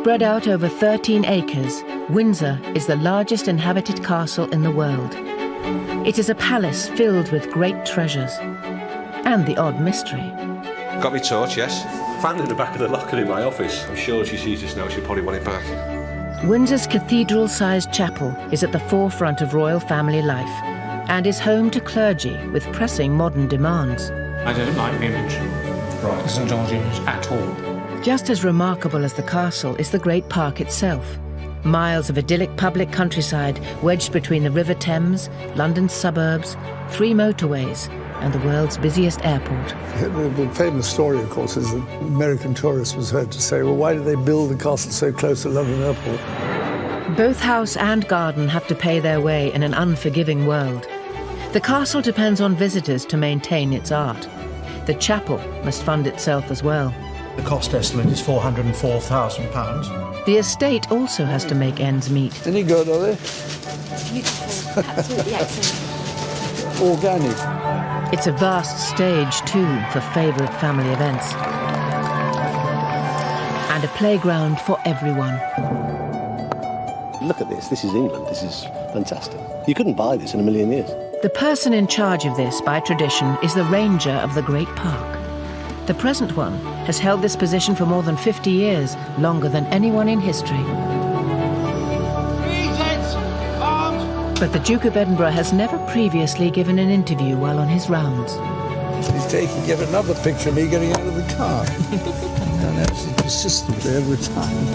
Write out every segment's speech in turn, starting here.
Spread out over 13 acres, Windsor is the largest inhabited castle in the world. It is a palace filled with great treasures and the odd mystery. Got me torch, yes. Found it in the back of the locker in my office. I'm sure if she sees this now, she'll probably want it back. Windsor's cathedral-sized chapel is at the forefront of royal family life and is home to clergy with pressing modern demands. I don't like the image of St George's at all. Just as remarkable as the castle is the Great Park itself. Miles of idyllic public countryside wedged between the River Thames, London's suburbs, 3 motorways, and the world's busiest airport. The famous story, of course, is that American tourists was heard to say, well, why did they build the castle so close to London Airport? Both house and garden have to pay their way in an unforgiving world. The castle depends on visitors to maintain its art. The chapel must fund itself as well. The cost estimate is £404,000. The estate also has to make ends meet. Any good, are they? Beautiful, absolutely excellent. Organic. It's a vast stage, too, for favourite family events. And a playground for everyone. Look at this. This is England. This is fantastic. You couldn't buy this in a million years. The person in charge of this, by tradition, is the ranger of the Great Park. The present one has held this position for more than 50 years, longer than anyone in history. But the Duke of Edinburgh has never previously given an interview while on his rounds. He's taking yet another picture of me getting out of the car. And absolutely persistently every time.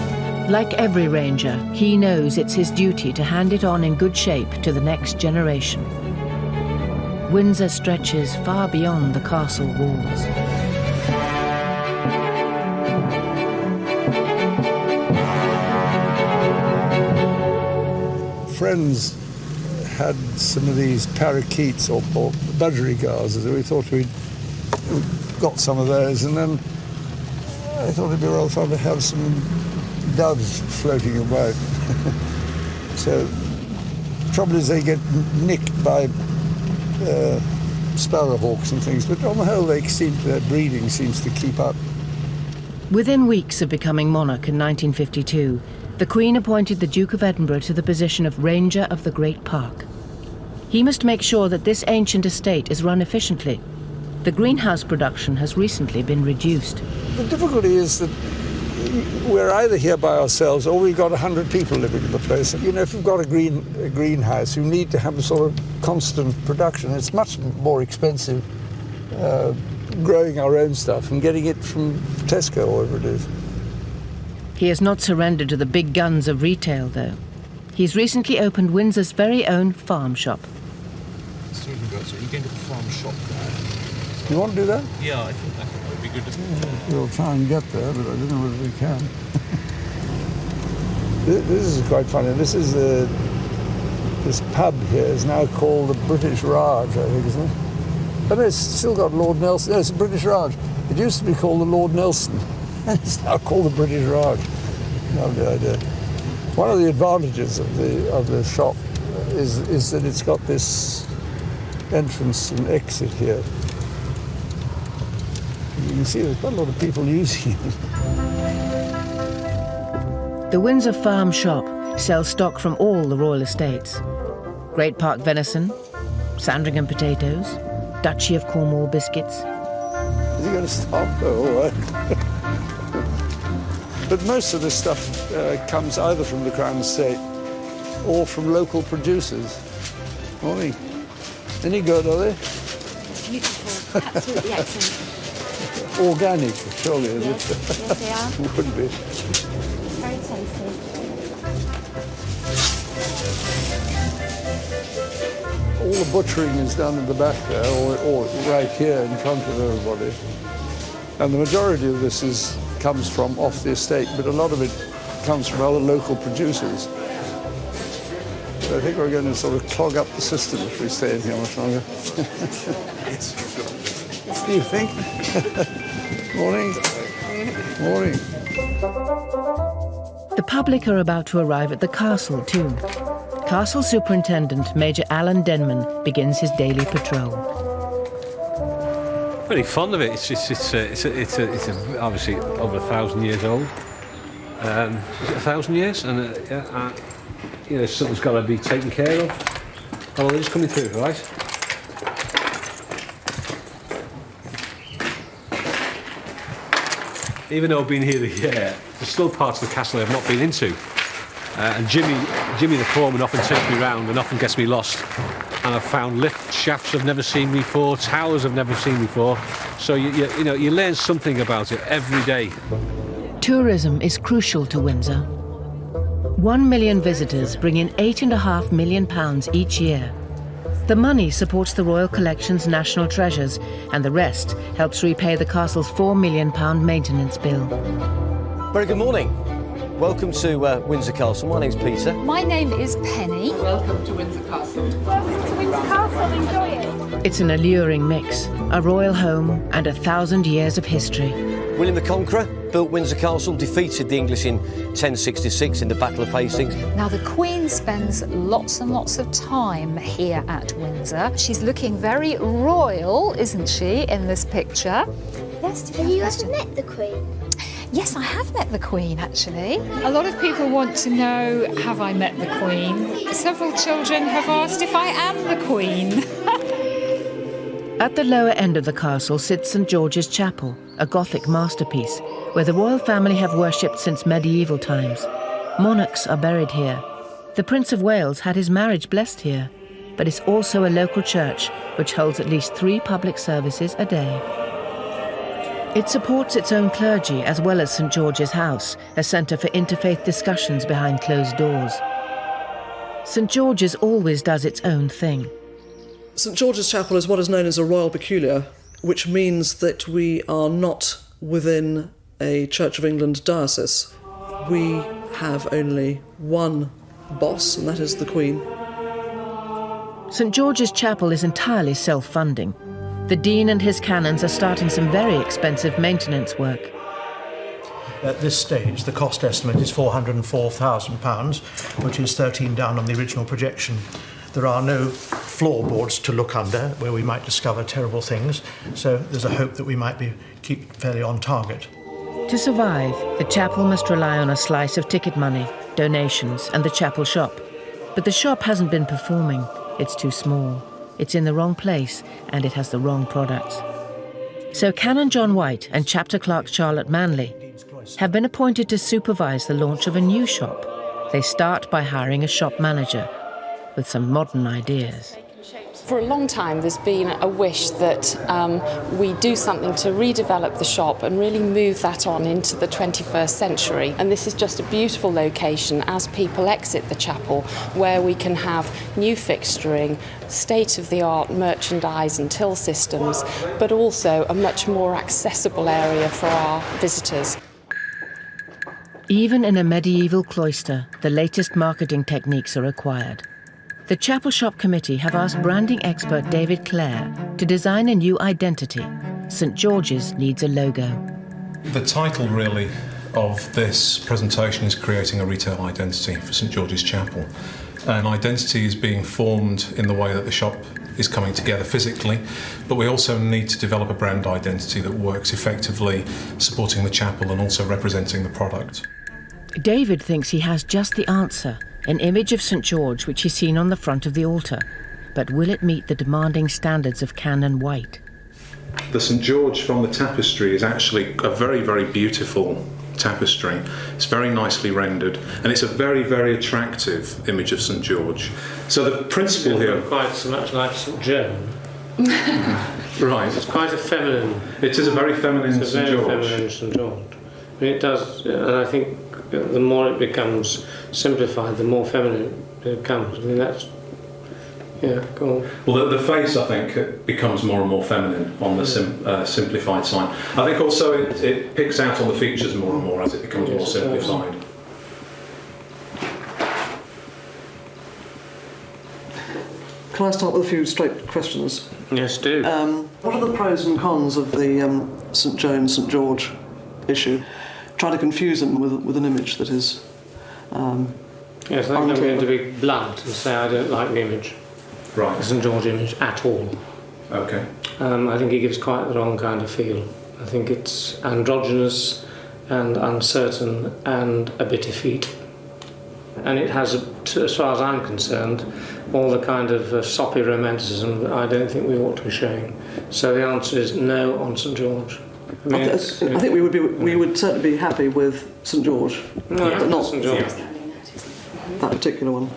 Like every ranger, he knows it's his duty to hand it on in good shape to the next generation. Windsor stretches far beyond the castle walls. Friends had some of these parakeets or budgerigars, as we thought we'd got some of those, and then I thought it'd be rather fun to have some doves floating about. So, the trouble is they get nicked by sparrowhawks and things, but on the whole their breeding seems to keep up. Within weeks of becoming monarch in 1952, the Queen appointed the Duke of Edinburgh to the position of Ranger of the Great Park. He must make sure that this ancient estate is run efficiently. The greenhouse production has recently been reduced. The difficulty is that we're either here by ourselves or we've got 100 people living in the place. You know, if you've got a greenhouse, you need to have a sort of constant production. It's much more expensive growing our own stuff and getting it from Tesco or whatever it is. He has not surrendered to the big guns of retail, though. He's recently opened Windsor's very own farm shop. So you're going to the farm shop there. You want to do that? Yeah, I think that would be good. We'll try and get there, but I don't know whether we can. This is quite funny. This is this pub here is now called the British Raj, I think, isn't it? But it's still got Lord Nelson. No, it's the British Raj. It used to be called the Lord Nelson. And it's now called the British Raj. Lovely idea. One of the advantages of the shop is that it's got this entrance and exit here. You can see there's quite a lot of people using it. The Windsor Farm Shop sells stock from all the royal estates. Great Park venison, Sandringham potatoes, Duchy of Cornwall biscuits. Is he going to stop? Oh, all right. But most of this stuff comes either from the Crown Estate or from local producers. Morning. Any good, are they? Beautiful, absolutely excellent. Organic, surely, is Yes, it? yes they are. Would be. Very tasty. All the butchering is done in the back there, or right here in front of everybody. And the majority of this comes from off the estate, but a lot of it comes from other local producers. So I think we're going to sort of clog up the system if we stay in here much longer. Do you think? Morning. Morning. The public are about to arrive at the castle, too. Castle Superintendent Major Alan Denman begins his daily patrol. Very fond of it. It's obviously over 1,000 years old. Is it 1,000 years? And you know, something's got to be taken care of. Oh, they're just coming through, right? Even though I've been here a year, there's still parts of the castle I've not been into. And Jimmy the foreman often takes me round and often gets me lost. And I've found lift shafts I've never seen before, towers I've never seen before. So you know, you learn something about it every day. Tourism is crucial to Windsor. 1 million visitors bring in £8.5 million each year. The money supports the Royal Collection's national treasures, and the rest helps repay the castle's £4 million maintenance bill. Very good morning. Welcome to Windsor Castle. My name's Peter. My name is Penny. Welcome to Windsor Castle. Welcome to Windsor Castle. Enjoy it. It's an alluring mix, a royal home and 1,000 years of history. William the Conqueror built Windsor Castle, defeated the English in 1066 in the Battle of Hastings. Now, the Queen spends lots and lots of time here at Windsor. She's looking very royal, isn't she, in this picture? Yes, did you Have you ever met the Queen? Yes, I have met the Queen, actually. A lot of people want to know, have I met the Queen? Several children have asked if I am the Queen. At the lower end of the castle sits St George's Chapel, a Gothic masterpiece, where the royal family have worshipped since medieval times. Monarchs are buried here. The Prince of Wales had his marriage blessed here, but it's also a local church which holds at least 3 public services a day. It supports its own clergy as well as St George's House, a centre for interfaith discussions behind closed doors. St George's always does its own thing. St George's Chapel is what is known as a royal peculiar, which means that we are not within a Church of England diocese. We have only one boss, and that is the Queen. St George's Chapel is entirely self-funding. The Dean and his canons are starting some very expensive maintenance work. At this stage, the cost estimate is £404,000, which is 13 down on the original projection. There are no floorboards to look under where we might discover terrible things, so there's a hope that we might keep fairly on target. To survive, the chapel must rely on a slice of ticket money, donations, and the chapel shop. But the shop hasn't been performing. It's too small. It's in the wrong place, and it has the wrong products. So Canon John White and Chapter Clerk Charlotte Manley have been appointed to supervise the launch of a new shop. They start by hiring a shop manager with some modern ideas. For a long time there's been a wish that we do something to redevelop the shop and really move that on into the 21st century. And this is just a beautiful location as people exit the chapel, where we can have new fixturing, state-of-the-art merchandise and till systems, but also a much more accessible area for our visitors. Even in a medieval cloister, the latest marketing techniques are required. The Chapel Shop Committee have asked branding expert David Clare to design a new identity. St George's needs a logo. The title, really, of this presentation is creating a retail identity for St George's Chapel. An identity is being formed in the way that the shop is coming together physically, but we also need to develop a brand identity that works effectively, supporting the chapel and also representing the product. David thinks he has just the answer, an image of St George which is seen on the front of the altar. But will it meet the demanding standards of Canon White? The St George from the tapestry is actually a very, very beautiful tapestry. It's very nicely rendered, and it's a very, very attractive image of St George. So the principle here... Quite so much like St Joan. Right. It's quite a feminine... It is a very feminine St George. Feminine St George. I mean, it does, and I think the more it becomes simplified, the more feminine it becomes. I mean, that's... Yeah, go on. Well, the face, I think, becomes more and more feminine on the simplified side. I think also it picks out on the features more and more as it becomes more simplified. Can I start with a few straight questions? Yes, do. What are the pros and cons of the St Joan, St George issue? Try to confuse them with an image that is... Yes, I think I'm going to be blunt and say I don't like the image. Right. The St George image at all. Okay. I think it gives quite the wrong kind of feel. I think it's androgynous and uncertain and a bit effete. And it has, as far as I'm concerned, all the kind of soppy romanticism that I don't think we ought to be showing. So the answer is no on St George. I think we would certainly be happy with St George, but not St George. that particular one.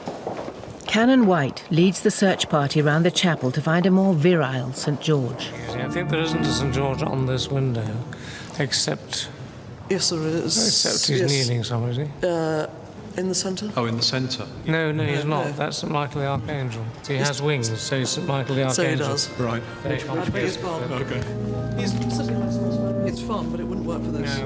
Canon White leads the search party round the chapel to find a more virile St George. I think there isn't a St George on this window, except... Yes, there is. Except he's kneeling somewhere, is he? In the centre? Oh, in the centre? No, he's not. no. That's St Michael the Archangel. He has wings, so he's St Michael the Archangel. So he does. Right. I beg his pardon. Okay. It's fun, but it wouldn't work for this.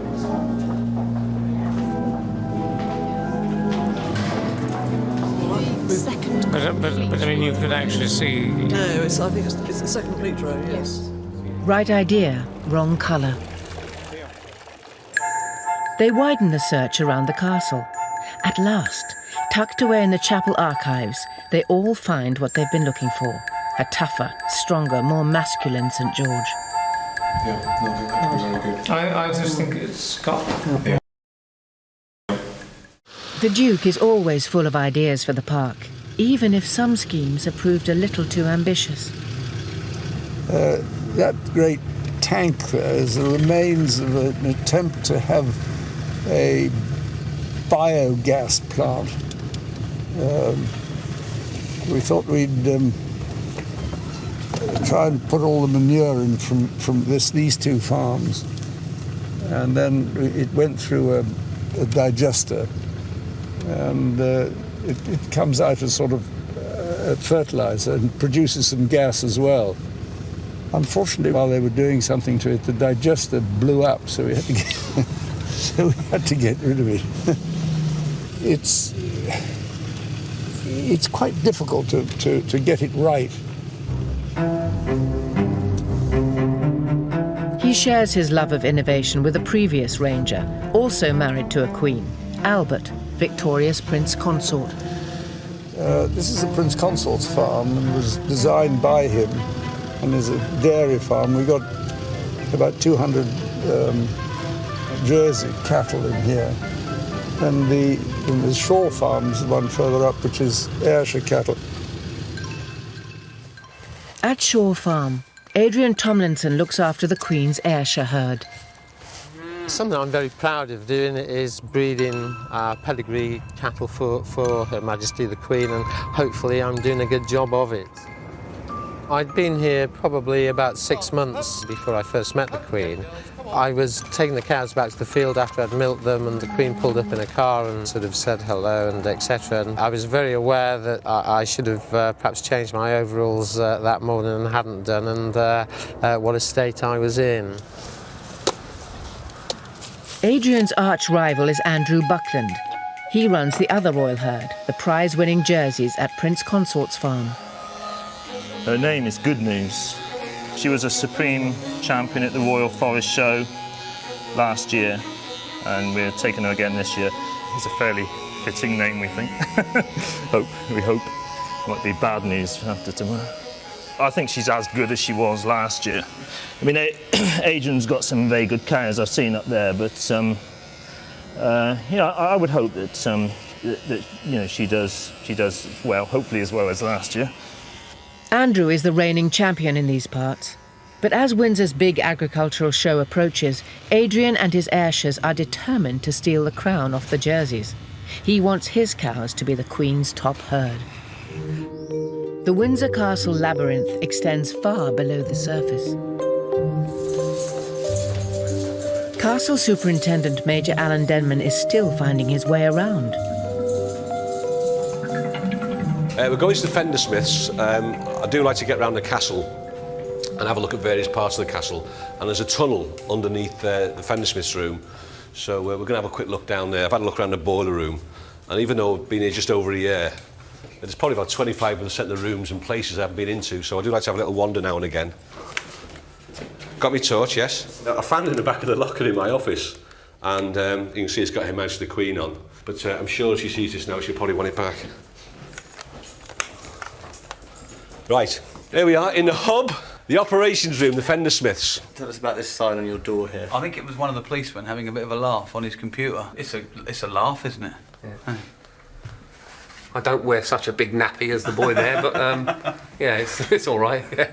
But I mean, you could actually see... No, I think it's the second complete row, yes. Right idea, wrong colour. They widen the search around the castle. At last, tucked away in the chapel archives, they all find what they've been looking for. A tougher, stronger, more masculine St George. Yeah, no, that was very good. I just think it's got... Yeah. The Duke is always full of ideas for the park, even if some schemes have proved a little too ambitious. That great tank there is the remains of an attempt to have a biogas plant. We thought we'd try and put all the manure in from these two farms, and then it went through a digester, and it comes out as sort of fertilizer and produces some gas as well. Unfortunately, while they were doing something to it, the digester blew up, so we had to get rid of it. It's quite difficult to get it right. He shares his love of innovation with a previous ranger, also married to a queen, Albert, Victoria's Prince Consort. This is the Prince Consort's farm and was designed by him, and is a dairy farm. We got about 200 Jersey cattle in here. And the Shaw farm is the one further up, which is Ayrshire cattle. At Shaw Farm, Adrian Tomlinson looks after the Queen's Ayrshire herd. Something I'm very proud of doing is breeding pedigree cattle for Her Majesty the Queen, and hopefully I'm doing a good job of it. I'd been here probably about 6 months before I first met the Queen. I was taking the cows back to the field after I'd milked them, and the Queen pulled up in a car and sort of said hello and etc. And I was very aware that I should have perhaps changed my overalls that morning and hadn't done, and what a state I was in. Adrian's arch rival is Andrew Buckland. He runs the other royal herd, the prize-winning Jerseys at Prince Consort's farm. Her name is Good News. She was a supreme champion at the Royal Forest Show last year, and we're taking her again this year. It's a fairly fitting name, we think. We hope. Might be bad news after tomorrow. I think she's as good as she was last year. I mean, Adrian's got some very good cows I've seen up there, but I would hope that she does well, hopefully as well as last year. Andrew is the reigning champion in these parts. But as Windsor's big agricultural show approaches, Adrian and his Ayrshires are determined to steal the crown off the Jerseys. He wants his cows to be the Queen's top herd. The Windsor Castle labyrinth extends far below the surface. Castle Superintendent Major Alan Denman is still finding his way around. We're going to the Fender Smiths. I do like to get around the castle and have a look at various parts of the castle. And there's a tunnel underneath the Fender Smiths room. So we're going to have a quick look down there. I've had a look around the boiler room. And even though I've been here just over a year, there's probably about 25% of the rooms and places I haven't been into. So I do like to have a little wander now and again. Got me torch, yes. I found it in the back of the locker in my office. And you can see it's got Her Majesty the Queen on. But I'm sure if she sees this now, she'll probably want it back. Right, here we are in the hub. The operations room, the fender smiths. Tell us about this sign on your door here. I think it was one of the policemen having a bit of a laugh on his computer. It's a laugh, isn't it? Yeah. I don't wear such a big nappy as the boy there, but yeah, it's all right. Yeah.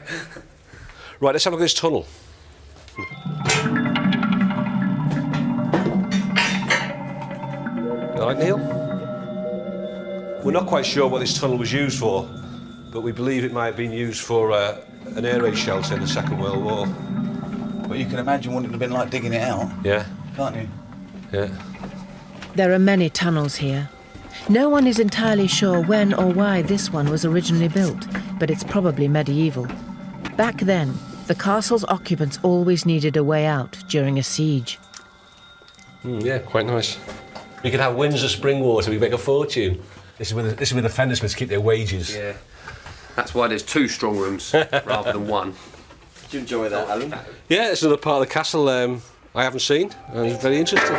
Right, let's have a look at this tunnel. All right, Neil? We're not quite sure what this tunnel was used for, but we believe it might have been used for an air raid shelter in the Second World War. But you can imagine what it would have been like digging it out. Yeah. Can't you? Yeah. There are many tunnels here. No one is entirely sure when or why this one was originally built, but it's probably medieval. Back then, the castle's occupants always needed a way out during a siege. Yeah, quite nice. We could have Windsor spring water, we make a fortune. This is where the fender smiths keep their wages. Yeah. That's why there's 2 strong rooms rather than 1. Did you enjoy that, Alan? Yeah, it's another part of the castle I haven't seen, and it's very interesting.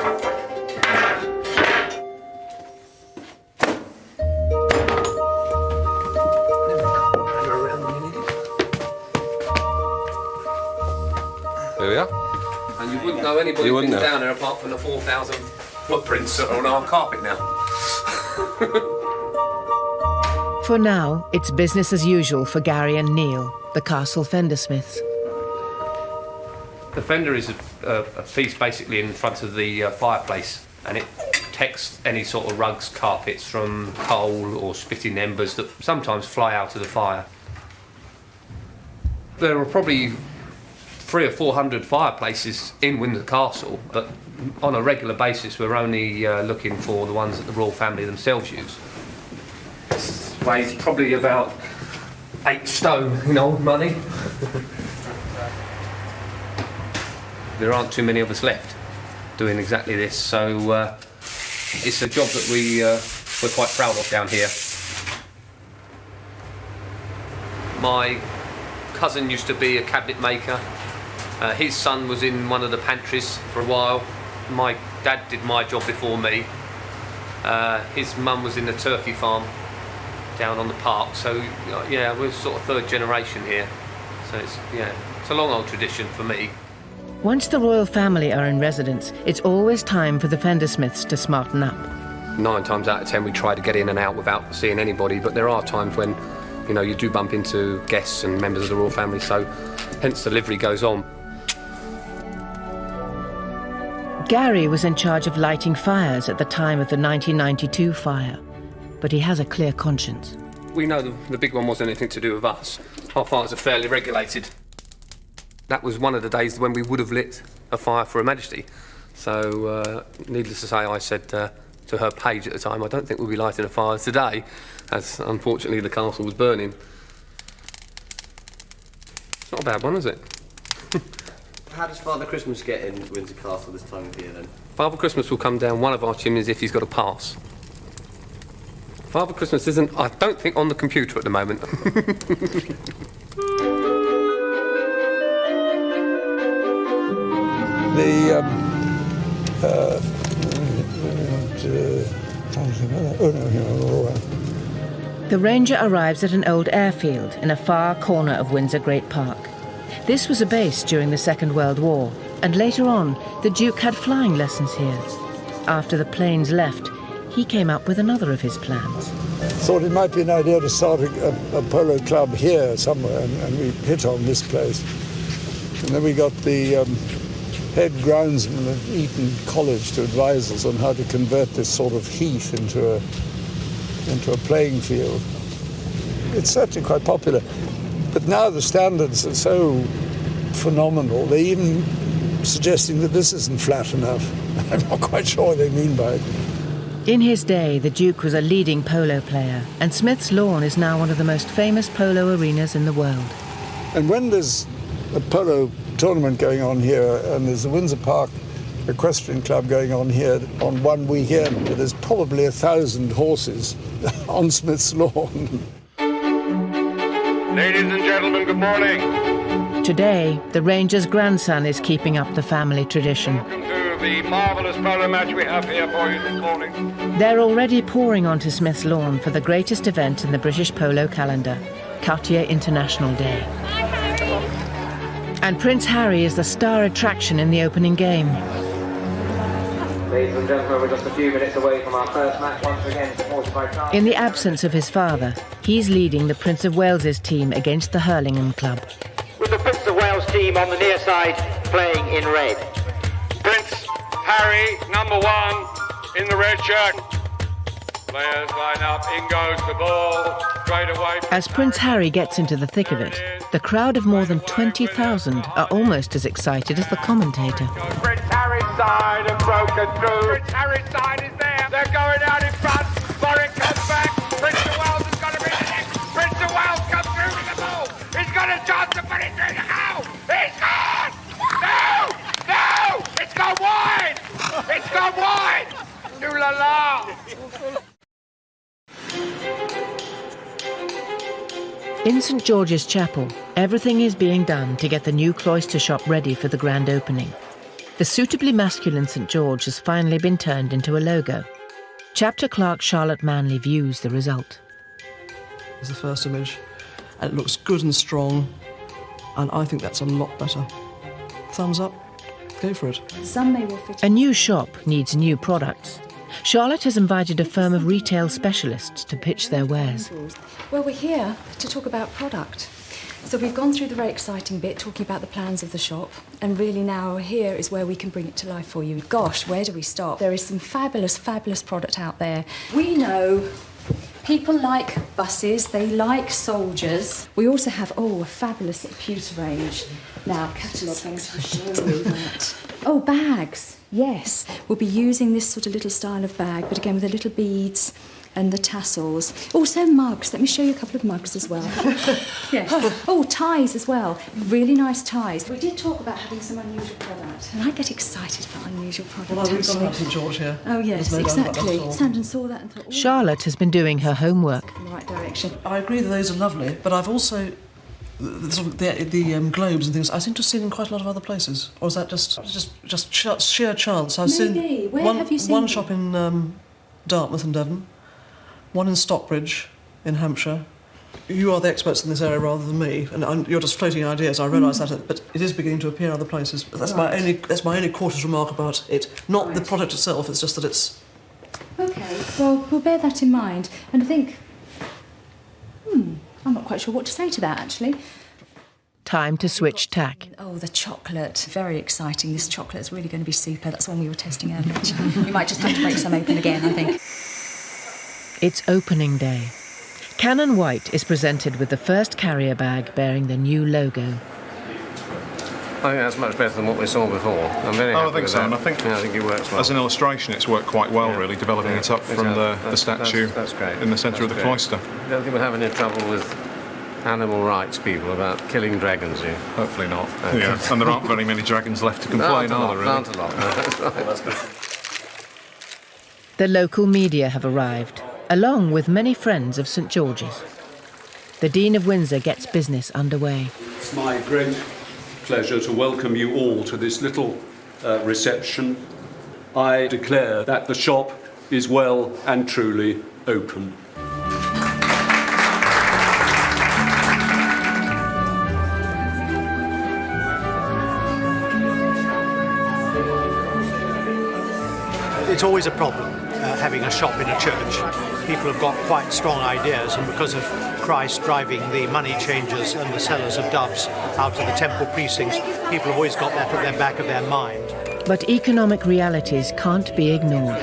There we are. And you wouldn't know anybody's been down there apart from the 4,000 footprints that are on our carpet now. For now, it's business as usual for Gary and Neil, the castle fender smiths. The fender is a piece basically in front of the fireplace, and it protects any sort of rugs, carpets from coal or spitting embers that sometimes fly out of the fire. There are probably 300 or 400 fireplaces in Windsor Castle, but on a regular basis we're only looking for the ones that the royal family themselves use. This weighs probably about 8 stone in old money. There aren't too many of us left doing exactly this, so it's a job that we're quite proud of down here. My cousin used to be a cabinet maker. His son was in one of the pantries for a while. My dad did my job before me. His mum was in the turkey farm down on the park, so yeah, we're sort of 3rd generation here. So it's a long old tradition for me. Once the royal family are in residence, it's always time for the fender smiths to smarten up. 9 times out of 10 we try to get in and out without seeing anybody, but there are times when you do bump into guests and members of the royal family, so hence the livery goes on. Gary was in charge of lighting fires at the time of the 1992 fire, but he has a clear conscience. We know the big one wasn't anything to do with us. Our fires are fairly regulated. That was one of the days when we would have lit a fire for Her Majesty. So, needless to say, I said to her page at the time, I don't think we'll be lighting a fire today, as unfortunately the castle was burning. It's not a bad one, is it? How does Father Christmas get in Windsor Castle this time of year then? Father Christmas will come down one of our chimneys if he's got a pass. Father Christmas isn't, I don't think, on the computer at the moment. The Ranger arrives at an old airfield in a far corner of Windsor Great Park. This was a base during the Second World War, and later on, the Duke had flying lessons here. After the planes left, he came up with another of his plans. Thought it might be an idea to start a polo club here somewhere, and we hit on this place. And then we got the head groundsman of Eton College to advise us on how to convert this sort of heath into a playing field. It's certainly quite popular. But now the standards are so phenomenal, they're even suggesting that this isn't flat enough. I'm not quite sure what they mean by it. In his day, the Duke was a leading polo player, and Smith's Lawn is now one of the most famous polo arenas in the world. And when there's a polo tournament going on here, and there's the Windsor Park Equestrian Club going on here on one weekend, there's probably 1,000 horses on Smith's Lawn. Ladies and gentlemen, good morning. Today, the Ranger's grandson is keeping up the family tradition. Welcome to the marvellous polo match we have here for you this morning. They're already pouring onto Smith's Lawn for the greatest event in the British polo calendar, Cartier International Day. And Prince Harry is the star attraction in the opening game. Ladies and gentlemen, we're just a few minutes away from our first match once again, supported by France. In the absence of his father, he's leading the Prince of Wales's team against the Hurlingham club. With the Prince of Wales team on the near side playing in red. Prince Harry, number 1 in the red shirt. Players line up, in goes the ball, straight away. As Prince Harry gets into the thick of it, the crowd of more than 20,000 are almost as excited as the commentator. Prince Harry's side have broken through. Prince Harry's side is there. They're going out in front. Warwick comes back. Prince of Wales is going to be the next. Prince of Wales comes through with the ball. He's got a chance to put it through the goal. He's gone! No! No! It's gone wide! It's gone wide! Ooh la la! In St George's Chapel, everything is being done to get the new cloister shop ready for the grand opening. The suitably masculine St George has finally been turned into a logo. Chapter clerk Charlotte Manley views the result. It's the first image, and it looks good and strong, and I think that's a lot better. Thumbs up, go for it. Some may well fit. A new shop needs new products. Charlotte has invited a firm of retail specialists to pitch their wares. Well, we're here to talk about product. So we've gone through the very exciting bit, talking about the plans of the shop, and really now here is where we can bring it to life for you. Gosh, where do we start? There is some fabulous, fabulous product out there. We know people like buses, they like soldiers. We also have, a fabulous pewter range. Now, cataloguing, I'll show you that. Oh, bags, yes. We'll be using this sort of little style of bag, but again with the little beads and the tassels. Also mugs. Let me show you a couple of mugs as well. Yes. Oh, ties as well. Really nice ties. We did talk about having some unusual product, and I get excited about unusual product. Well, we've got to have St George here. Oh, yes, There's no doubt about that exactly. at all. Stand and saw that and thought, Charlotte has been doing her homework. in the right direction. I agree that those are lovely, but I've also the globes and things I seem to have seen in quite a lot of other places. Or is that just sheer chance? I've Maybe. seen Where one, have you seen one them? shop in Dartmouth and Devon, one in Stockbridge in Hampshire. You are the experts in this area rather than me, and you're just floating ideas. I realise that, but it is beginning to appear in other places. But that's my only cautious remark about it. Not the product itself. It's just that it's. Okay, well, we'll bear that in mind. And I think, I'm not quite sure what to say to that, actually. Time to switch tack. Oh, the chocolate. Very exciting. This chocolate is really going to be super. That's one we were testing earlier. We might just have to break some open again, I think. It's opening day. Cannon White is presented with the first carrier bag bearing the new logo. I think that's much better than what we saw before. I'm very happy I think with so, that. and I think, I think it works well. as an illustration, it's worked quite well, really, developing it up from the statue that's great. in the centre of the cloister. I don't think we'll have any trouble with animal rights people about killing dragons here. Hopefully not. Okay. Yeah, and there aren't very many dragons left to complain, are there, really? Aren't a lot. No, that's right. That's good. The local media have arrived, along with many friends of St George's. The Dean of Windsor gets business underway. It's my great pleasure to welcome you all to this little reception. I declare that the shop is well and truly open. It's always a problem having a shop in a church. People have got quite strong ideas, and because of Christ driving the money changers and the sellers of doves out of the temple precincts, people have always got that at the back of their mind. But economic realities can't be ignored.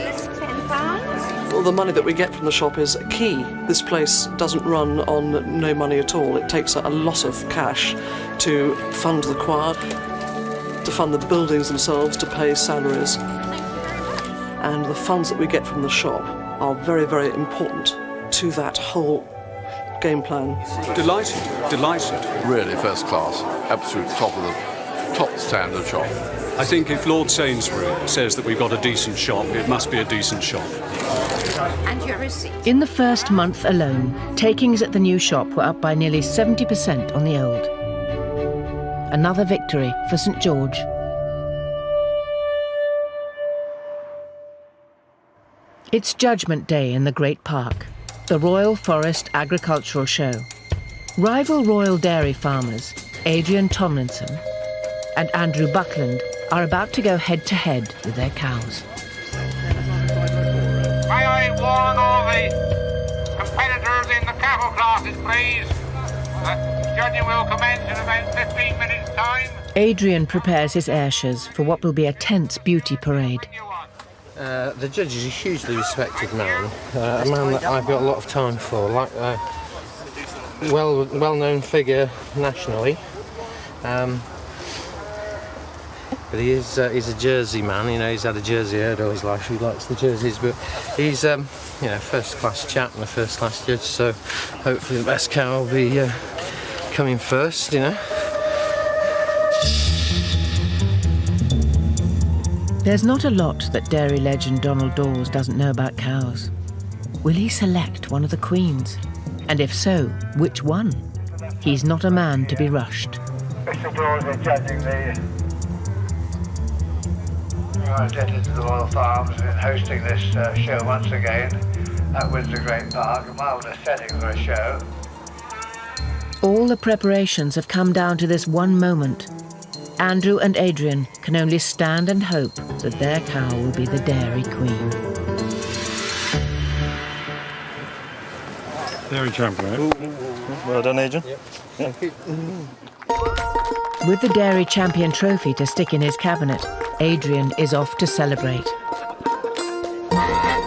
Well, the money that we get from the shop is key. This place doesn't run on no money at all. It takes a lot of cash to fund the choir, to fund the buildings themselves, to pay salaries. And the funds that we get from the shop are very, very important to that whole game plan. Delighted. Really first class, absolute top standard shop. I think if Lord Sainsbury says that we've got a decent shop, it must be a decent shop. And your receipt. In the first month alone, takings at the new shop were up by nearly 70% on the old. Another victory for St George. It's Judgment Day in the Great Park, the Royal Forest Agricultural Show. Rival royal dairy farmers, Adrian Tomlinson, and Andrew Buckland are about to go head-to-head with their cows. May I warn all the competitors in the cattle classes, please? Judging will commence in about 15 minutes' time. Adrian prepares his Ayrshires for what will be a tense beauty parade. The judge is a hugely respected man, a man that I've got a lot of time for, like a well-known figure nationally. But he's a Jersey man, you know, he's had a Jersey herd all his life, he likes the jerseys, but he's you know, first-class chap and a first-class judge, so hopefully the best cow will be coming first, you know. There's not a lot that dairy legend Donald Dawes doesn't know about cows. Will he select one of the queens? And if so, which one? He's not a man to be rushed. Mr. Dawes is judging the representatives of the Royal Farms in hosting this show once again at Windsor Great Park, a marvellous setting for a show. All the preparations have come down to this one moment. Andrew and Adrian can only stand and hope that their cow will be the dairy queen. Dairy champion, right? Well done, Adrian. Yep. Thank you. With the dairy champion trophy to stick in his cabinet, Adrian is off to celebrate.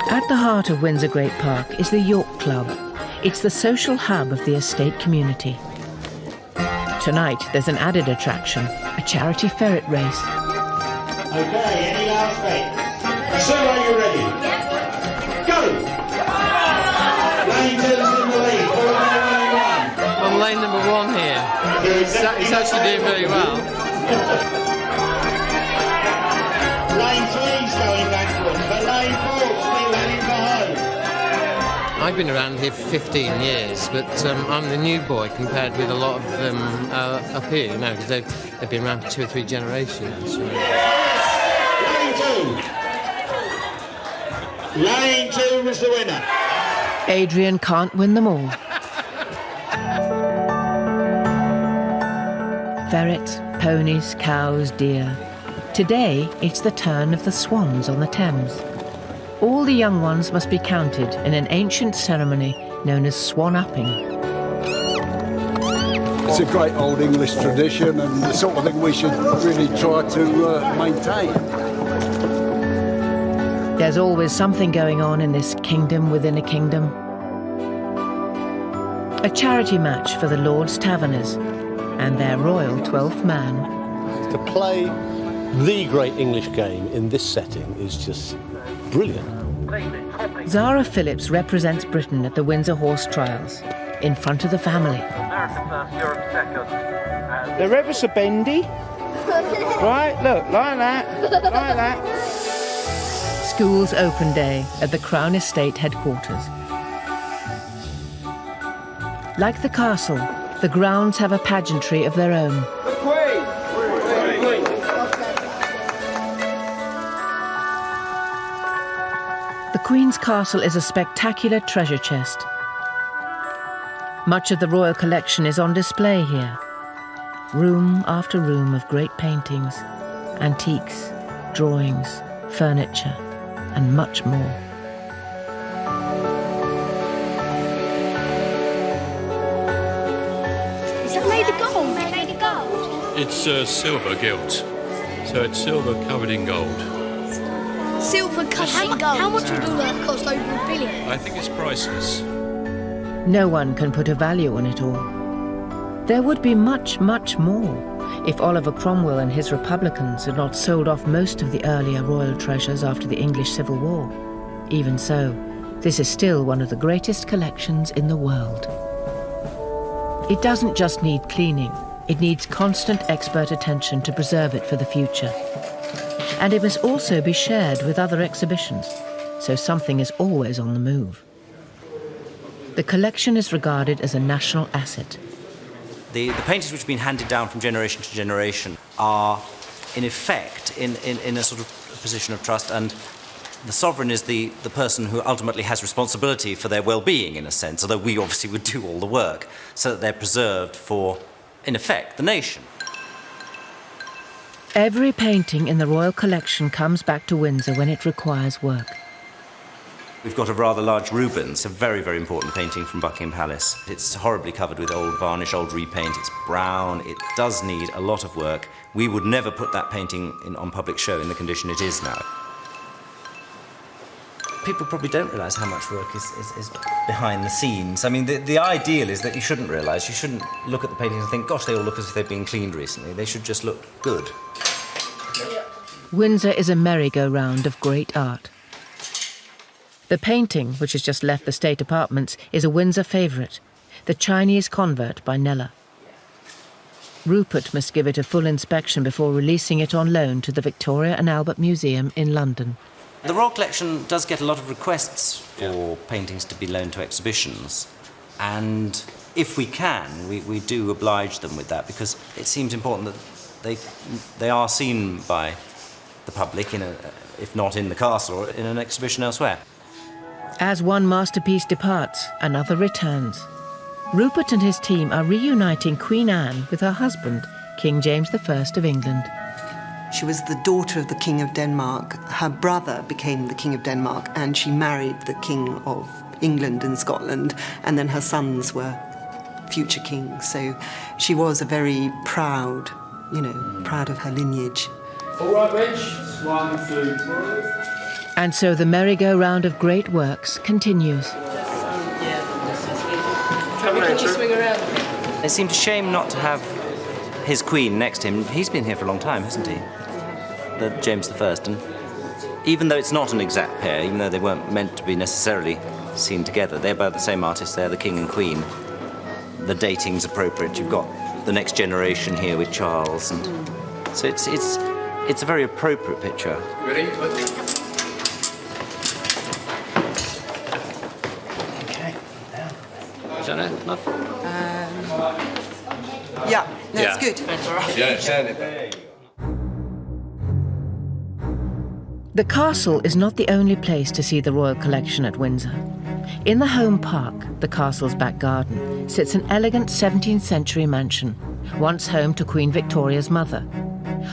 At the heart of Windsor Great Park is the York Club. It's the social hub of the estate community. Tonight, there's an added attraction, a charity ferret race. Okay, any last bet? So are you ready? Go! Lane 2's in the lead, 4-1-1. I'm lane number 1 here. He's actually doing very well. Lane 3's going backwards, but lane 4's still heading for home. I've been around here for 15 years, but I'm the new boy compared with a lot of them up here, you know, because they've been around for 2 or 3 generations. Lane 2. Lane 2 was the winner. Adrian can't win them all. Ferrets, ponies, cows, deer. Today, it's the turn of the swans on the Thames. All the young ones must be counted in an ancient ceremony known as swan-upping. It's a great old English tradition and the sort of thing we should really try to maintain. There's always something going on in this kingdom within a kingdom. A charity match for the Lord's Taverners and their royal 12th man. To play the great English game in this setting is just brilliant. Zara Phillips represents Britain at the Windsor Horse Trials, in front of the family. They're ever so bendy. Right, look, like that, like that. School's open day at the Crown Estate headquarters. Like the castle, the grounds have a pageantry of their own. The Queen's Castle is a spectacular treasure chest. Much of the royal collection is on display here. Room after room of great paintings, antiques, drawings, furniture, and much more. Is that made of gold? Made of gold? It's silver gilt, so it's silver covered in gold. Silver covered in gold? How much would all that cost? Over $1 billion? I think it's priceless. No one can put a value on it all. There would be much, much more if Oliver Cromwell and his Republicans had not sold off most of the earlier royal treasures after the English Civil War. Even so, this is still one of the greatest collections in the world. It doesn't just need cleaning, it needs constant expert attention to preserve it for the future. And it must also be shared with other exhibitions, so something is always on the move. The collection is regarded as a national asset. The paintings which have been handed down from generation to generation are, in effect, in a sort of position of trust, and the sovereign is the person who ultimately has responsibility for their well-being, in a sense, although we obviously would do all the work, so that they're preserved for, in effect, the nation. Every painting in the royal collection comes back to Windsor when it requires work. We've got a rather large Rubens, a very, very important painting from Buckingham Palace. It's horribly covered with old varnish, old repaint. It's brown. It does need a lot of work. We would never put that painting on public show in the condition it is now. People probably don't realise how much work is behind the scenes. I mean, the ideal is that you shouldn't realise. You shouldn't look at the paintings and think, gosh, they all look as if they've been cleaned recently. They should just look good. Windsor is a merry-go-round of great art. The painting, which has just left the state apartments, is a Windsor favourite, The Chinese Convert by Kneller. Rupert must give it a full inspection before releasing it on loan to the Victoria and Albert Museum in London. The Royal Collection does get a lot of requests for paintings to be loaned to exhibitions, and if we can, we do oblige them with that, because it seems important that they are seen by the public, if not in the castle, or in an exhibition elsewhere. As one masterpiece departs, another returns. Rupert and his team are reuniting Queen Anne with her husband, King James I of England. She was the daughter of the King of Denmark. Her brother became the King of Denmark, and she married the King of England and Scotland, and then her sons were future kings. So she was a very proud, proud of her lineage. All right, Rich. 1, 2, 3. And so the merry-go-round of great works continues. Can you swing around? It seemed a shame not to have his queen next to him. He's been here for a long time, hasn't he? The James I. And even though it's not an exact pair, even though they weren't meant to be necessarily seen together, they're both the same artist. They're the king and queen. The dating's appropriate. You've got the next generation here with Charles, and so it's a very appropriate picture. Ready? Is that enough? Yeah, that's good. Yeah, stand it. The castle is not the only place to see the royal collection at Windsor. In the home park, the castle's back garden, sits an elegant 17th century mansion, once home to Queen Victoria's mother.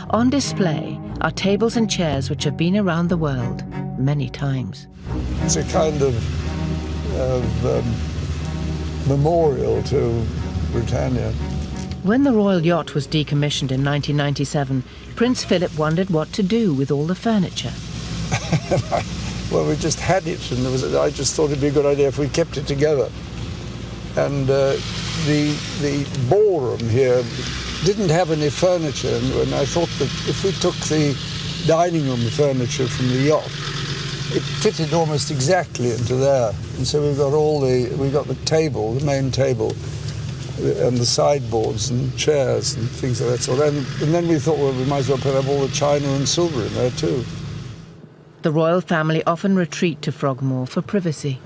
On display are tables and chairs which have been around the world many times. It's a kind of memorial to Britannia. When the royal yacht was decommissioned in 1997, Prince Philip wondered what to do with all the furniture. Well, we just had it, and I just thought it'd be a good idea if we kept it together. And the ballroom here didn't have any furniture, and I thought that if we took the dining room furniture from the yacht, it fitted almost exactly into there. And so we got the table, the main table, and the sideboards and chairs and things of that sort. And then we thought, well, we might as well put up all the china and silver in there too. The royal family often retreat to Frogmore for privacy.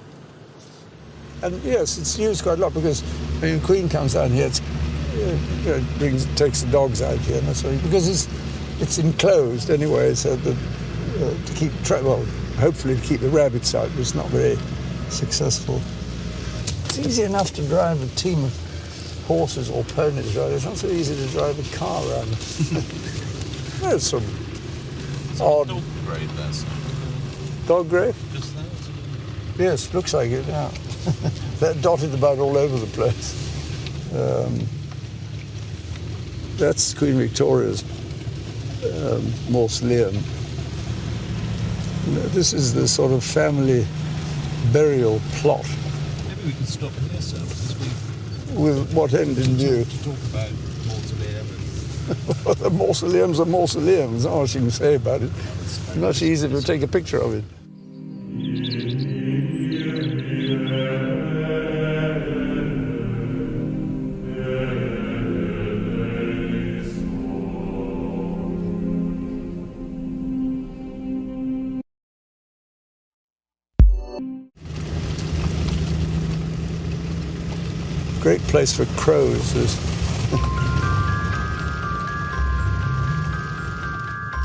And yes, it's used quite a lot because when the Queen comes down here, takes the dogs out here, and that's why, because it's enclosed anyway, so that to keep hopefully to keep the rabbits out, but it's not very successful. It's easy enough to drive a team of horses or ponies around. It's not so easy to drive a car around. There's some odd... Dog grade, that's... Dog grade? Just that. Yes, looks like it, yeah. They're dotted about all over the place. That's Queen Victoria's mausoleum. This is the sort of family burial plot. Maybe we can stop here, sir, with what end in view? To talk about mausoleum and... The mausoleum's a mausoleum. There's not much you can say about it. It's much easier to take a picture of it. Great place for crows.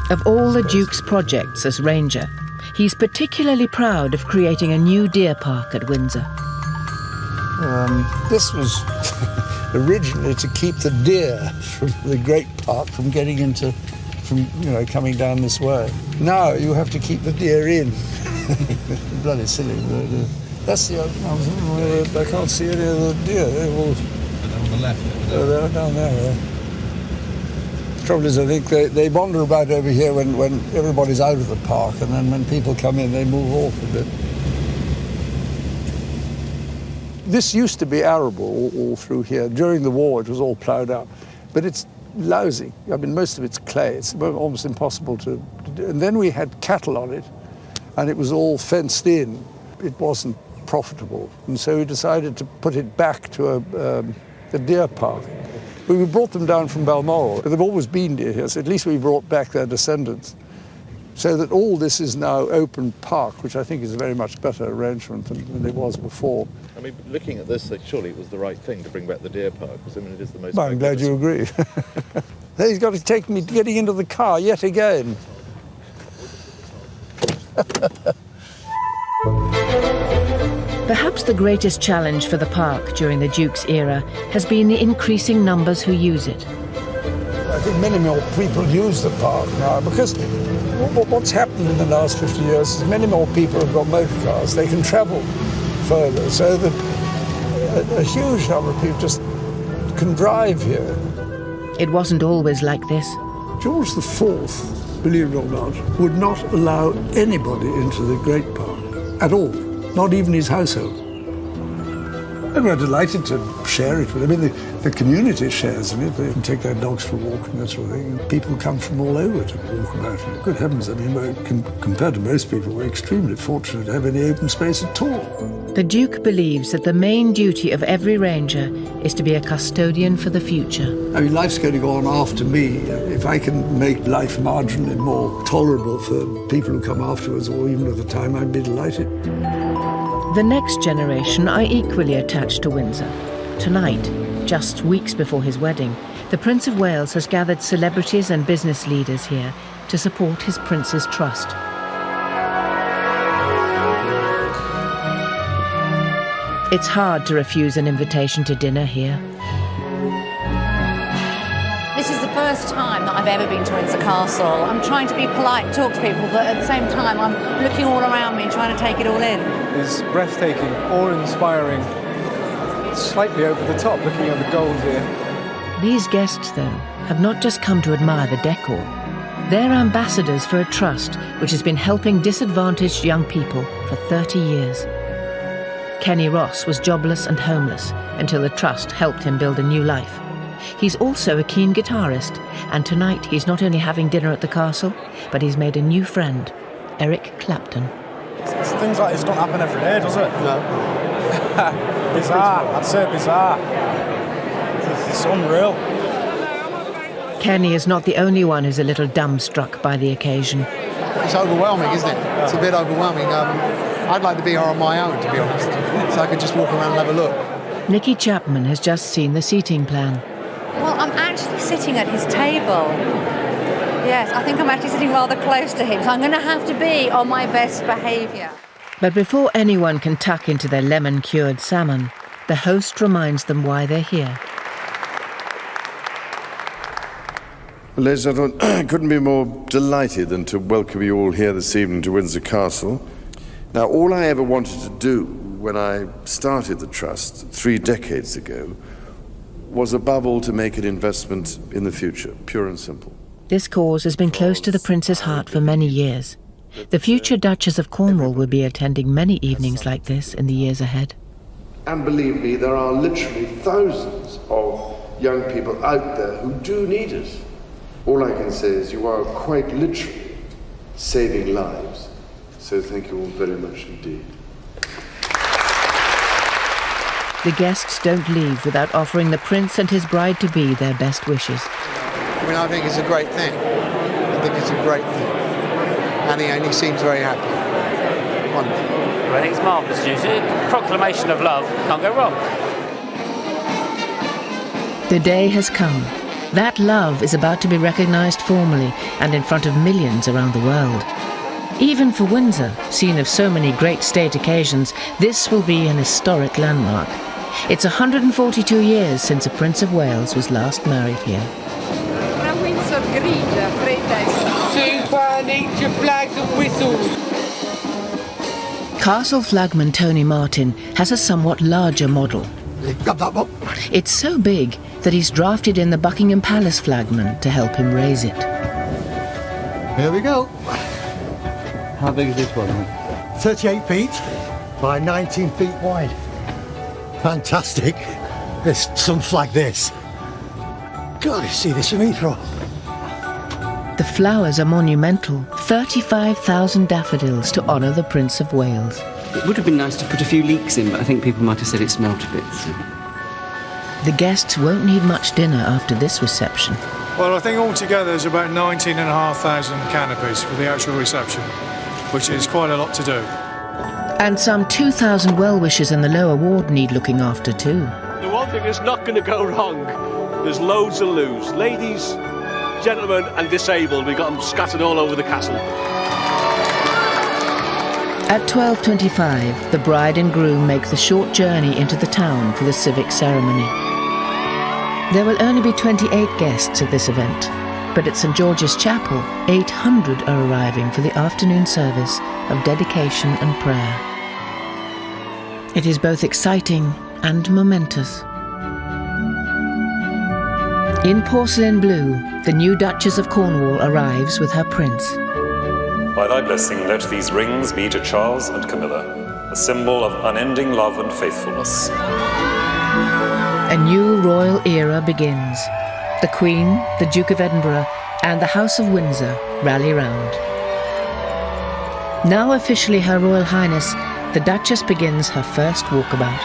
Of all the Duke's projects as Ranger, he's particularly proud of creating a new deer park at Windsor. This was originally to keep the deer from the Great Park from getting into from, coming down this way. Now you have to keep the deer in. Bloody silly. That's the open arms. I can't see any of the deer. They're all... They're on the left. They're down there. The trouble is, I think they wander about over here when everybody's out of the park, and then when people come in, they move off a bit. This used to be arable all through here. During the war, it was all ploughed up. But it's lousy. I mean, most of it's clay. It's almost impossible to do. And then we had cattle on it, and it was all fenced in. It wasn't profitable. And so we decided to put it back to a deer park. We brought them down from Balmoral, but they've always been deer here, so at least we brought back their descendants. So that all this is now open park, which I think is a very much better arrangement than it was before. I mean, looking at this, surely it was the right thing to bring back the deer park, because I mean, it is the most... Well, I'm glad you agree. He's got to take me getting into the car yet again. Perhaps the greatest challenge for the park during the Duke's era has been the increasing numbers who use it. I think many more people use the park now, because what's happened in the last 50 years is many more people have got motor cars. They can travel further, so that a huge number of people just can drive here. It wasn't always like this. George IV, believe it or not, would not allow anybody into the Great Park at all, not even his household. And we're delighted to share it with them. I mean, the community shares in it. They can take their dogs for a walk and that sort of thing. And people come from all over to walk about it. Good heavens, I mean, compared to most people, we're extremely fortunate to have any open space at all. The Duke believes that the main duty of every ranger is to be a custodian for the future. I mean, life's going to go on after me. If I can make life marginally more tolerable for people who come afterwards, or even at the time, I'd be delighted. The next generation are equally attached to Windsor. Tonight, just weeks before his wedding, the Prince of Wales has gathered celebrities and business leaders here to support his Prince's trust. It's hard to refuse an invitation to dinner here. This is the first time that I've ever been to Windsor Castle. I'm trying to be polite and talk to people, but at the same time I'm looking all around me and trying to take it all in. It's breathtaking, awe-inspiring, slightly over the top looking at the gold here. These guests, though, have not just come to admire the decor. They're ambassadors for a trust which has been helping disadvantaged young people for 30 years. Kenny Ross was jobless and homeless until the trust helped him build a new life. He's also a keen guitarist, and tonight he's not only having dinner at the castle, but he's made a new friend, Eric Clapton. Things like this don't happen every day, does it? No. Bizarre, I'd say bizarre. It's unreal. Kenny is not the only one who's a little dumbstruck by the occasion. It's overwhelming, isn't it? It's a bit overwhelming. I'd like to be here on my own, to be honest, so I could just walk around and have a look. Nicky Chapman has just seen the seating plan. Well, I'm actually sitting at his table. Yes, I think I'm actually sitting rather close to him, so I'm going to have to be on my best behaviour. But before anyone can tuck into their lemon-cured salmon, the host reminds them why they're here. Well, ladies and gentlemen, I couldn't be more delighted than to welcome you all here this evening to Windsor Castle. Now, all I ever wanted to do when I started the Trust 3 decades ago was above all to make an investment in the future, pure and simple. This cause has been close to the Prince's heart for many years. The future Duchess of Cornwall will be attending many evenings like this in the years ahead. And believe me, there are literally thousands of young people out there who do need it. All I can say is you are quite literally saving lives. So thank you all very much indeed. The guests don't leave without offering the Prince and his bride-to-be their best wishes. I mean, I think it's a great thing. I think it's a great thing. And he seems very happy. Wonderful. I think it's marvellous news. A proclamation of love. Can't go wrong. The day has come. That love is about to be recognised formally and in front of millions around the world. Even for Windsor, scene of so many great state occasions, this will be an historic landmark. It's 142 years since a Prince of Wales was last married here. Una Windsor grigia, fredda I need your flags and whistles. Castle flagman Tony Martin has a somewhat larger model. It's so big that he's drafted in the Buckingham Palace flagman to help him raise it. Here we go. How big is this one? 38 feet by 19 feet wide. Fantastic. There's something like this. God, you see this from Heathrow. The flowers are monumental. 35,000 daffodils to honour the Prince of Wales. It would have been nice to put a few leeks in, but I think people might have said it smelt a bit. So. The guests won't need much dinner after this reception. Well, I think altogether there's about 19,500 canopies for the actual reception, which is quite a lot to do. And some 2,000 well-wishers in the lower ward need looking after too. The one thing that's not going to go wrong, there's loads of loos. Ladies, gentlemen and disabled, we've got them scattered all over the castle. At 12:25, the bride and groom make the short journey into the town for the civic ceremony. There will only be 28 guests at this event, but at St George's Chapel, 800 are arriving for the afternoon service of dedication and prayer. It is both exciting and momentous. In porcelain blue, the new Duchess of Cornwall arrives with her prince. By thy blessing, let these rings be to Charles and Camilla, a symbol of unending love and faithfulness. A new royal era begins. The Queen, the Duke of Edinburgh, and the House of Windsor rally round. Now officially Her Royal Highness, the Duchess begins her first walkabout.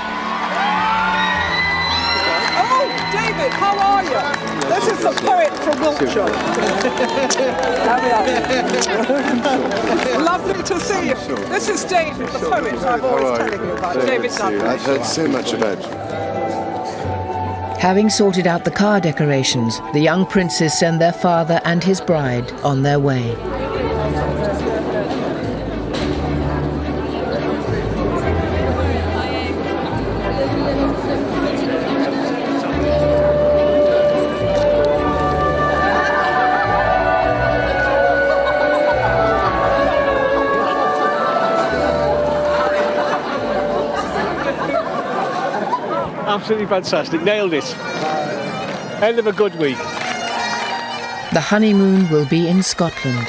Oh, David, how are you? This is the poet from Wiltshire. Lovely to see you. This is David, the poet I've always telling you about. David Dudley. I've heard so much about you. Having sorted out the car decorations, the young princes send their father and his bride on their way. Absolutely fantastic, nailed it. End of a good week. The honeymoon will be in Scotland.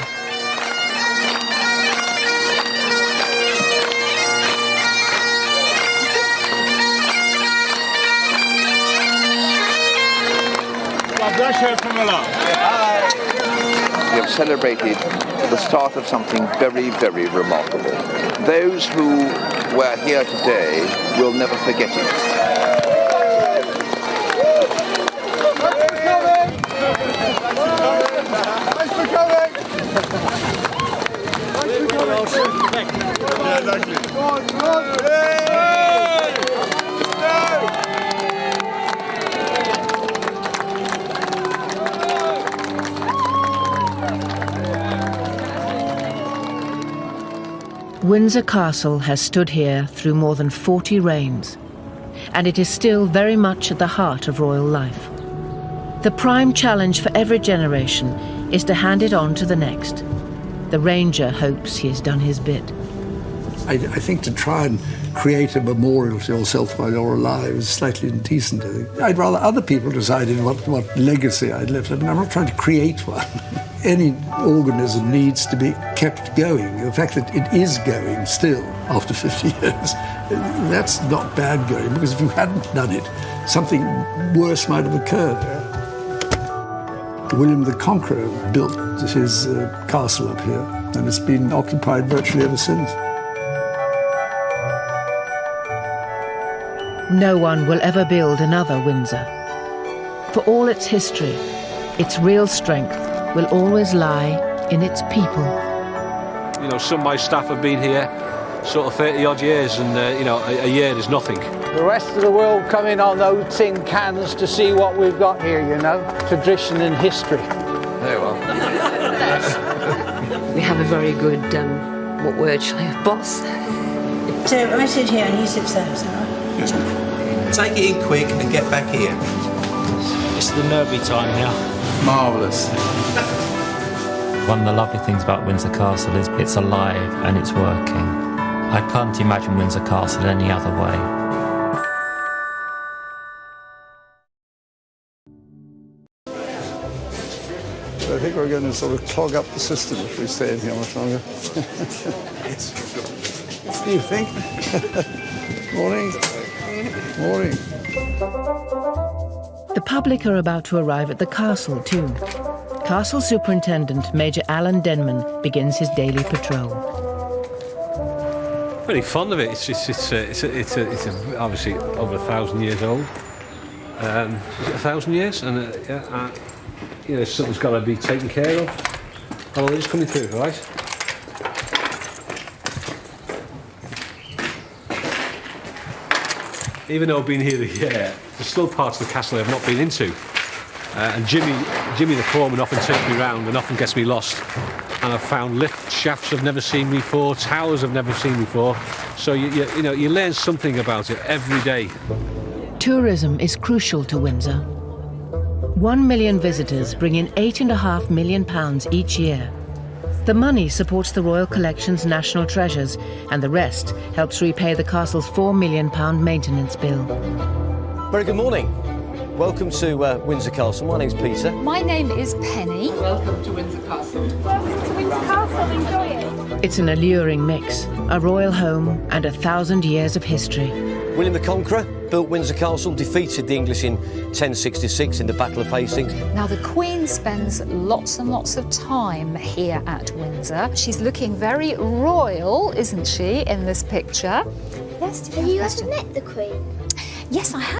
God bless you, Camilla. We have celebrated the start of something very, very remarkable. Those who were here today will never forget it. Windsor Castle has stood here through more than 40 reigns, and it is still very much at the heart of royal life. The prime challenge for every generation is to hand it on to the next. The Ranger hopes he has done his bit. I think to try and create a memorial to yourself while you're alive is slightly indecent, I think. I'd rather other people decided what legacy I'd left. I mean, I'm not trying to create one. Any organism needs to be kept going. The fact that it is going still after 50 years, that's not bad going, because if you hadn't done it, something worse might have occurred. William the Conqueror built his castle up here, and it's been occupied virtually ever since. No one will ever build another Windsor. For all its history, its real strength will always lie in its people. You know, some of my staff have been here sort of 30 odd years, and you know, a year is nothing. The rest of the world come in on those tin cans to see what we've got here, you know, tradition and history. Very well. We have a very good, what word shall I have, boss? So I sit here and he sits there, is that right? Yes, ma'am. Take it in quick and get back here. It's the nervy time now. Marvellous. One of the lovely things about Windsor Castle is it's alive and it's working. I can't imagine Windsor Castle any other way. So I think we're going to sort of clog up the system if we stay in here much longer. You think? Morning. Morning. The public are about to arrive at the castle too. Castle Superintendent Major Alan Denman begins his daily patrol. Very fond of it. It's obviously over 1,000 years old. Is it 1,000 years? And you know, something's got to be taken care of. Oh, it's coming through, right? Even though I've been here a year, there's still parts of the castle I've not been into. And Jimmy the foreman often takes me round and often gets me lost. And I've found lift shafts I've never seen before, towers I've never seen before. So you know, you learn something about it every day. Tourism is crucial to Windsor. 1 million visitors bring in £8.5 million each year. The money supports the Royal Collection's national treasures, and the rest helps repay the castle's £4 million maintenance bill. Very good morning. Welcome to Windsor Castle. My name's Peter. My name is Penny. Welcome to Windsor Castle. Welcome to Windsor Castle. Enjoy it. It's an alluring mix, a royal home and 1,000 years of history. William the Conqueror built Windsor Castle, defeated the English in 1066 in the Battle of Hastings. Now, the Queen spends lots and lots of time here at Windsor. She's looking very royal, isn't she, in this picture? Yes, have you ever met the Queen? Yes, I have.